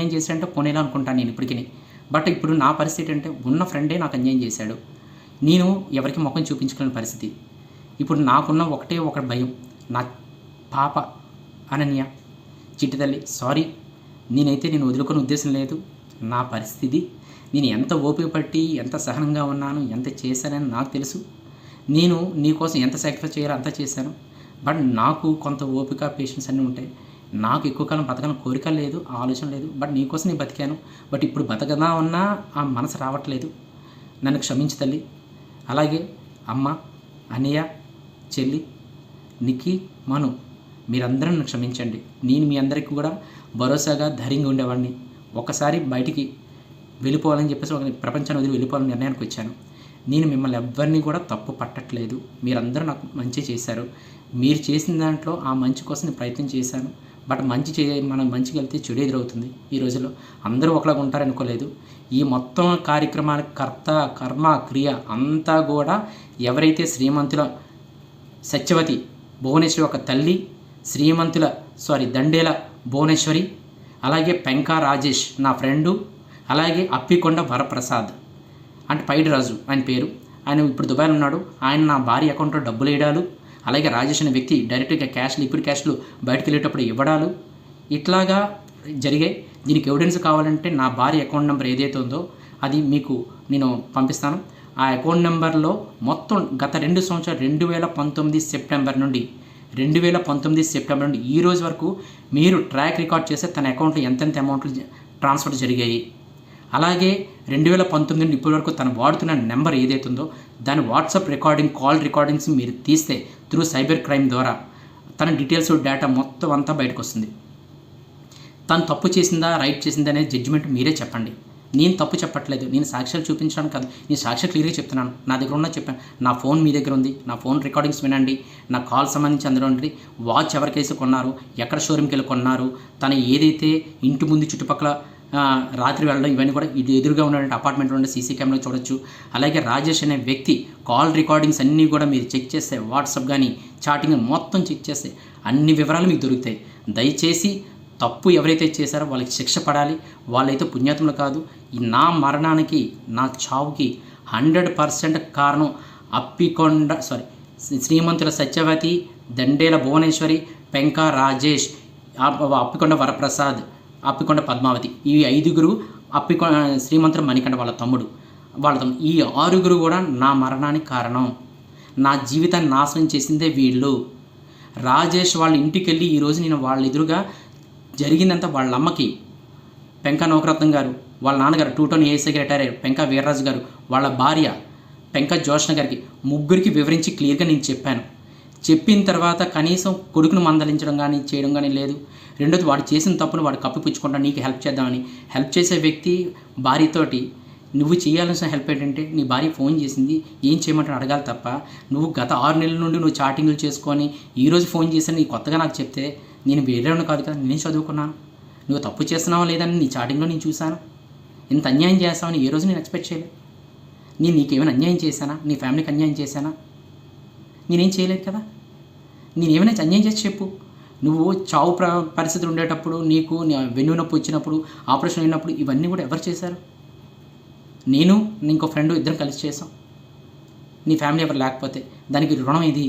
ఏం చేశాడంటే పోనీలా అనుకుంటాను నేను ఇప్పటికి. బట్ ఇప్పుడు నా పరిస్థితి అంటే ఉన్న ఫ్రెండే నాకు అన్యాయం చేశాడు. నేను ఎవరికి ముఖం చూపించుకోలేని పరిస్థితి. ఇప్పుడు నాకున్న ఒకటే ఒక భయం, నా పాప అనన్య చిట్టి తల్లి సారీ, నేనైతే నేను వదులుకునే ఉద్దేశం లేదు. నా పరిస్థితి నేను ఎంత ఓపిక పట్టి ఎంత సహనంగా ఉన్నాను, ఎంత చేశానని నాకు తెలుసు. నేను నీకోసం ఎంత సాక్రిఫైస్ చేయాలో అంత చేశాను. బట్ నాకు కొంత ఓపిక పేషెన్స్ అన్నీ ఉంటాయి. నాకు ఎక్కువ కాలం బతకాలని కోరిక లేదు, ఆలోచన లేదు. బట్ నీకోసం నేను బతికాను. బట్ ఇప్పుడు బతకదా ఉన్నా ఆ మనసు రావట్లేదు. నన్ను క్షమించు తల్లి. అలాగే అమ్మ, అన్నయ్య, చెల్లి, నిక్కి, మను, మీరందరూ నన్ను క్షమించండి. నేను మీ అందరికీ కూడా భరోసాగా ధైర్యంగా ఉండేవాడిని. ఒకసారి బయటికి వెళ్ళిపోవాలని చెప్పేసి ఒక ప్రపంచాన్ని వదిలి వెళ్ళిపోవాలని నిర్ణయానికి వచ్చాను. నేను మిమ్మల్ని ఎవ్వరిని కూడా తప్పు పట్టట్లేదు. మీరందరూ నాకు మంచి చేశారు. మీరు చేసిన దాంట్లో ఆ మంచి కోసం నేను ప్రయత్నం చేశాను. బట్ మనం మంచిగా వెళ్తే చెడు ఎదురవుతుంది. ఈ రోజుల్లో అందరూ ఒకలాగా ఉంటారనుకోలేదు. ఈ మొత్తం కార్యక్రమానికి కర్త, కర్మ, క్రియ అంతా కూడా ఎవరైతే శ్రీమంతుల సత్యవతి భువనేశ్వరి ఒక తల్లి, దండేల భువనేశ్వరి, అలాగే పెంకా రాజేష్ నా ఫ్రెండు, అలాగే అప్పికొండ వరప్రసాద్ అంటే పైడి రాజు ఆయన పేరు. ఆయన ఇప్పుడు దుబాయ్లో ఉన్నాడు. ఆయన నా భార్య అకౌంట్లో డబ్బులు వేయడాలు, అలాగే రాజేష్ అనే వ్యక్తి డైరెక్ట్గా లిక్విడ్ క్యాష్లు బయటకు వెళ్ళేటప్పుడు ఇవ్వడాలు ఇట్లాగా జరిగాయి. దీనికి ఎవిడెన్స్ కావాలంటే నా భార్య అకౌంట్ నెంబర్ ఏదైతే ఉందో అది మీకు నేను పంపిస్తాను. ఆ అకౌంట్ నెంబర్లో మొత్తం గత 2 సంవత్సరాలు 2019 సెప్టెంబర్ నుండి ఈ రోజు వరకు మీరు ట్రాక్ రికార్డ్ చేస్తే తన అకౌంట్లో ఎంతెంత అమౌంట్లు ట్రాన్స్ఫర్ జరిగాయి. అలాగే 2019 నుండి ఇప్పటి వరకు తను వాడుతున్న నెంబర్ ఏదైతే ఉందో దాని వాట్సాప్ రికార్డింగ్, కాల్ రికార్డింగ్స్ మీరు తీస్తే త్రూ సైబర్ క్రైమ్ ద్వారా తన డీటెయిల్స్, డేటా మొత్తం అంతా బయటకు వస్తుంది. తను తప్పు చేసిందా, రైట్ చేసిందా అనేది జడ్జిమెంట్ మీరే చెప్పండి. నేను తప్పు చెప్పట్లేదు, నేను సాక్ష్యాలు చూపించడానికి కాదు, నేను సాక్ష్యాలు క్లియర్గా చెప్తున్నాను. నా దగ్గర ఉన్న చెప్పాను. నా ఫోన్ మీ దగ్గర ఉంది, నా ఫోన్ రికార్డింగ్స్ వినండి, నా కాల్ సంబంధించి అందులో ఉండి వాచ్ ఎవరికైతే కొన్నారు, ఎక్కడ షోరూమ్కి వెళ్ళి కొన్నారు, తను ఏదైతే ఇంటి ముందు చుట్టుపక్కల రాత్రి వెళ్ళడం, ఇవన్నీ కూడా ఇది ఎదురుగా ఉన్నటువంటి అపార్ట్మెంట్లో ఉండే సీసీ కెమెరాలో చూడొచ్చు. అలాగే రాజేష్ అనే వ్యక్తి కాల్ రికార్డింగ్స్ అన్నీ కూడా మీరు చెక్ చేస్తే, వాట్సాప్ కానీ చాటింగ్ మొత్తం చెక్ చేస్తే అన్ని వివరాలు మీకు దొరుకుతాయి. దయచేసి తప్పు ఎవరైతే చేశారో వాళ్ళకి శిక్ష పడాలి. వాళ్ళైతే పుణ్యాత్ములు కాదు. నా మరణానికి, నా చావుకి 100% కారణం శ్రీమంతుల సత్యవతి, దండేల భువనేశ్వరి, పెంకా రాజేష్, అప్పికొండ వరప్రసాద్, అప్పికొండ పద్మావతి. ఈ 5గురు, శ్రీమంతుల మణికంఠ వాళ్ళ తమ్ముడు. ఈ 6గురు కూడా నా మరణానికి కారణం. నా జీవితాన్ని నాశనం చేసిందే వీళ్ళు. రాజేష్ వాళ్ళ ఇంటికి వెళ్ళి ఈరోజు నేను వాళ్ళ ఎదురుగా జరిగిందంతా వాళ్ళ అమ్మకి, పెంకా నౌకరత్నం గారు వాళ్ళ నాన్నగారు 2 ఏఎస్ఐకి రిటైర్ అయ్యారు, పెంకా వీర్రాజు గారు వాళ్ళ భార్య పెంకా జోష్ణ గారికి, ముగ్గురికి వివరించి క్లియర్గా నేను చెప్పాను. చెప్పిన తర్వాత కనీసం కొడుకును మందలించడం కానీ చేయడం కానీ లేదు. రెండోది వాడు చేసిన తప్పును వాడు కప్పిపుచ్చుకుంటా నీకు హెల్ప్ చేద్దామని హెల్ప్ చేసే వ్యక్తి భార్యతోటి నువ్వు చేయాల్సిన హెల్ప్ ఏంటంటే నీ భార్య ఫోన్ చేసింది ఏం చేయమంటారు అడగాలి తప్ప, నువ్వు గత 6 నెలల నుండి నువ్వు చాటింగ్లు చేసుకొని ఈరోజు ఫోన్ చేసి నీ కొత్తగా నాకు చెప్తే నేను వేరేవాడిని కాదు కదా, నేను చదువుకున్నాను. నువ్వు తప్పు చేస్తున్నావా లేదని నీ చాటింగ్లో నేను చూశాను. ఇంత అన్యాయం చేస్తావని ఏ రోజు నేను ఎక్స్పెక్ట్ చేయలేదు. నేను నీకేమైనా అన్యాయం చేశానా, నీ ఫ్యామిలీకి అన్యాయం చేశానా? నేనేం చేయలేదు కదా. నేనేమైనా అన్యాయం చేసి చెప్పు. నువ్వు చావు పరిస్థితులు ఉండేటప్పుడు, నీకు వెన్ను నొప్పి వచ్చినప్పుడు, ఆపరేషన్ అయినప్పుడు ఇవన్నీ కూడా ఎవరు చేశారు? నేను ఇంకో ఫ్రెండ్ ఇద్దరం కలిసి చేసాం. నీ ఫ్యామిలీ ఎవరు లేకపోతే దానికి రుణం ఇది.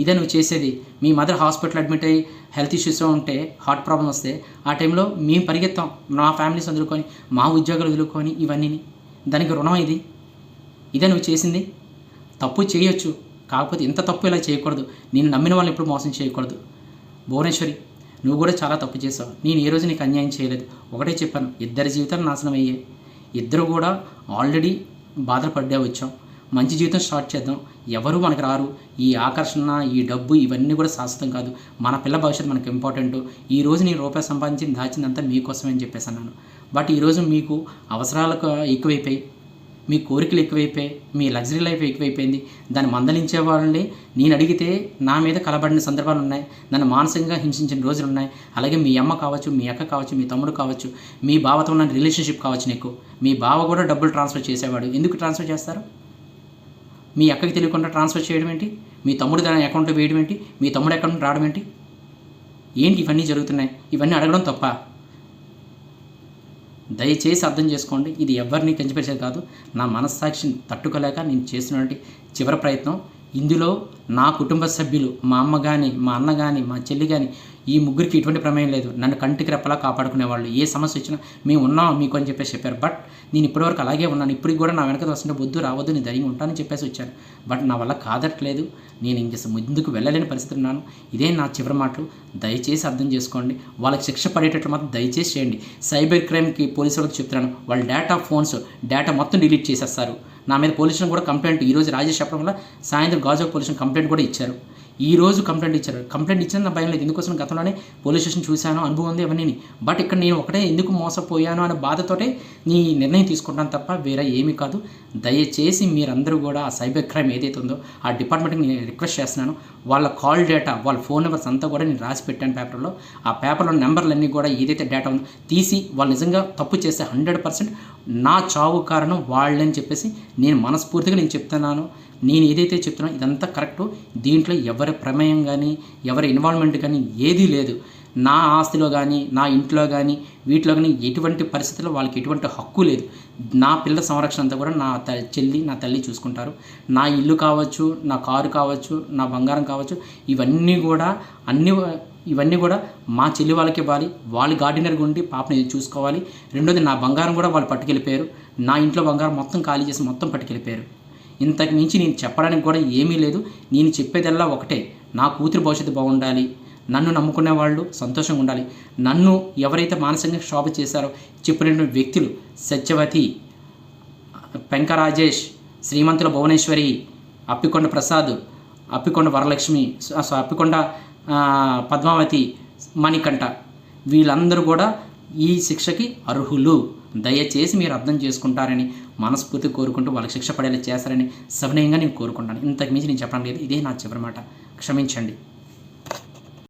ఇదే నువ్వు చేసేది. మీ మదర్ హాస్పిటల్ అడ్మిట్ అయ్యి హెల్త్ ఇష్యూస్ ఉంటే, హార్ట్ ప్రాబ్లం వస్తే ఆ టైంలో మేము పరిగెత్తాం, మా ఫ్యామిలీస్ వదులుకొని, మా ఉద్యోగాలు వదులుకొని, ఇవన్నీ దానికి రుణం ఇది. ఇదే నువ్వు చేసింది. తప్పు చేయొచ్చు, కాకపోతే ఇంత తప్పు ఇలా చేయకూడదు. నేను నమ్మిన వాళ్ళని ఎప్పుడు మోసం చేయకూడదు. భువనేశ్వరి, నువ్వు కూడా చాలా తప్పు చేసావు. నేను ఏ రోజు నీకు అన్యాయం చేయలేదు. ఒకటే చెప్పాను, ఇద్దరి జీవితాలు నాశనం అయ్యాయి. ఇద్దరు కూడా ఆల్రెడీ బాధలు పడ్డే వచ్చాం. మంచి జీవితం స్టార్ట్ చేద్దాం. ఎవరు మనకు రారు. ఈ ఆకర్షణ, ఈ డబ్బు ఇవన్నీ కూడా శాశ్వతం కాదు. మన పిల్ల భవిష్యత్తు మనకు ఇంపార్టెంట్. ఈరోజు నేను రూపాయి సంపాదించి దాచిందంతా మీకోసమే అని చెప్పేసి అన్నాను. బట్ ఈరోజు మీకు అవసరాలకు ఎక్కువైపోయి, మీ కోరికలు ఎక్కువైపోయి, మీ లగ్జరీ లైఫ్ ఎక్కువైపోయింది. దాన్ని మందలించే వాళ్ళని నేను అడిగితే నా మీద కలబడిన సందర్భాలు ఉన్నాయి. నన్ను మానసికంగా హింసించిన రోజులు ఉన్నాయి. అలాగే మీ అమ్మ కావచ్చు, మీ అక్క కావచ్చు, మీ తమ్ముడు కావచ్చు, మీ బావతో ఉన్న రిలేషన్షిప్ కావచ్చు. నీకు మీ బావ కూడా డబ్బులు ట్రాన్స్ఫర్ చేసేవాడు. ఎందుకు ట్రాన్స్ఫర్ చేస్తారు? మీ అక్కకి తెలియకుండా ట్రాన్స్ఫర్ చేయడం ఏంటి? మీ తమ్ముడు దాని అకౌంట్లో వేయడం ఏంటి? మీ తమ్ముడు అకౌంట్ రావడం ఏంటి? ఇవన్నీ జరుగుతున్నాయి. ఇవన్నీ అడగడం తప్ప? దయచేసి అర్థం చేసుకోండి. ఇది ఎవరిని కించపరిచేది కాదు, నా మనస్సాక్షిని తట్టుకోలేక నేను చేస్తున్నటువంటి చివరి ప్రయత్నం. ఇందులో నా కుటుంబ సభ్యులు, మా అమ్మ కానీ, మా అన్న కానీ, మా చెల్లి కానీ, ఈ ముగ్గురికి ఎటువంటి ప్రమేయం లేదు. నన్ను కంటికి రెప్పలా కాపాడుకునేవాళ్ళు. ఏ సమస్య వచ్చినా మేము ఉన్నాం మీకు అని చెప్పేసి చెప్పారు. బట్ నేను ఇప్పటివరకు అలాగే ఉన్నాను. ఇప్పటికి కూడా నా వెనక వస్తుంటే వద్దు రావద్దు, నేను ధైర్యంగా ఉంటానని చెప్పేసి వచ్చాను. బట్ నా వల్ల కాదట్లేదు. నేను ఇంక ముందుకు వెళ్ళలేని పరిస్థితి ఉన్నాను. ఇదే నా చివరి మాటలు. దయచేసి అర్థం చేసుకోండి. వాళ్ళకి శిక్ష పడేటట్లు మాత్రం దయచేసి చేయండి. సైబర్ క్రైమ్కి పోలీసు వాళ్ళకి చెప్తున్నాను, వాళ్ళ డేటా మొత్తం డిలీట్ చేసేస్తారు. నా మీద పోలీసులను కూడా కంప్లైంట్ ఈరోజు రాజేష్ చెప్పడం వల్ల సాయంత్రం గాజువాక పోలీసులు కంప్లైంట్ కూడా ఇచ్చారు. ఈరోజు కంప్లైంట్ ఇచ్చారు. కంప్లైంట్ ఇచ్చిన నా భయం లేదు. ఎందుకోసం గతంలోనే పోలీస్ స్టేషన్ చూశాను, అనుభవం ఉంది అవన్నీ. బట్ ఇక్కడ నేను ఒకటే ఎందుకు మోసపోయాను అనే బాధతోటే నీ నిర్ణయం తీసుకుంటాను తప్ప వేరే ఏమీ కాదు. దయచేసి మీరందరూ కూడా ఆ సైబర్ క్రైమ్ ఏదైతే ఉందో ఆ డిపార్ట్మెంట్కి నేను రిక్వెస్ట్ చేస్తున్నాను. వాళ్ళ కాల్ డేటా, వాళ్ళ ఫోన్ నెంబర్స్ అంతా కూడా నేను రాసి పెట్టాను పేపర్లో. ఆ పేపర్లో నెంబర్లన్నీ కూడా ఏదైతే డేటా ఉందో తీసి వాళ్ళు నిజంగా తప్పు చేస్తే 100% నా చావు కారణం వాళ్ళని చెప్పేసి నేను మనస్ఫూర్తిగా నేను చెప్తున్నాను. నేను ఏదైతే చెప్తున్నానో ఇదంతా కరెక్టు. దీంట్లో ఎవరి ప్రమేయం కానీ, ఎవరి ఇన్వాల్వ్మెంట్ కానీ ఏదీ లేదు. నా ఆస్తిలో కానీ, నా ఇంట్లో కానీ, వీటిలో కానీ ఎటువంటి పరిస్థితుల్లో వాళ్ళకి ఎటువంటి హక్కు లేదు. నా పిల్లల సంరక్షణ అంతా కూడా నా చెల్లి, నా తల్లి చూసుకుంటారు. నా ఇల్లు కావచ్చు, నా కారు కావచ్చు, నా బంగారం కావచ్చు, ఇవన్నీ కూడా మా చెల్లి వాళ్ళకి ఇవ్వాలి. వాళ్ళు గార్డినర్గా ఉండి పాపని చూసుకోవాలి. రెండోది నా బంగారం కూడా వాళ్ళు పట్టుకెళ్ళిపోయారు. నా ఇంట్లో బంగారం మొత్తం ఖాళీ చేసి మొత్తం పట్టుకెళ్ళిపోయారు. ఇంతకు మించి నేను చెప్పడానికి కూడా ఏమీ లేదు. నేను చెప్పేదల్లా ఒకటే, నా కూతురు భవిష్యత్తు బాగుండాలి, నన్ను నమ్ముకునే వాళ్ళు సంతోషంగా ఉండాలి. నన్ను ఎవరైతే మానసికంగా క్షోభ చేశారో చెప్పినటువంటి వ్యక్తులు సత్యవతి, పెంకా రాజేష్, శ్రీమంతుల భువనేశ్వరి, అప్పికొండ ప్రసాద్, అప్పికొండ వరలక్ష్మి, అప్పికొండ పద్మావతి, మణికంఠ, వీళ్ళందరూ కూడా ఈ శిక్షకి అర్హులు. దయచేసి మీరు అర్థం చేసుకుంటారని మనస్ఫూర్తి కోరుకుంటూ వాళ్ళకి శిక్ష పడేలా చేస్తారని సవినయంగా నేను కోరుకుంటాను. ఇంతకు మించి నేను చెప్పడం లేదు. ఇదే నా చివరి మాట. క్షమించండి.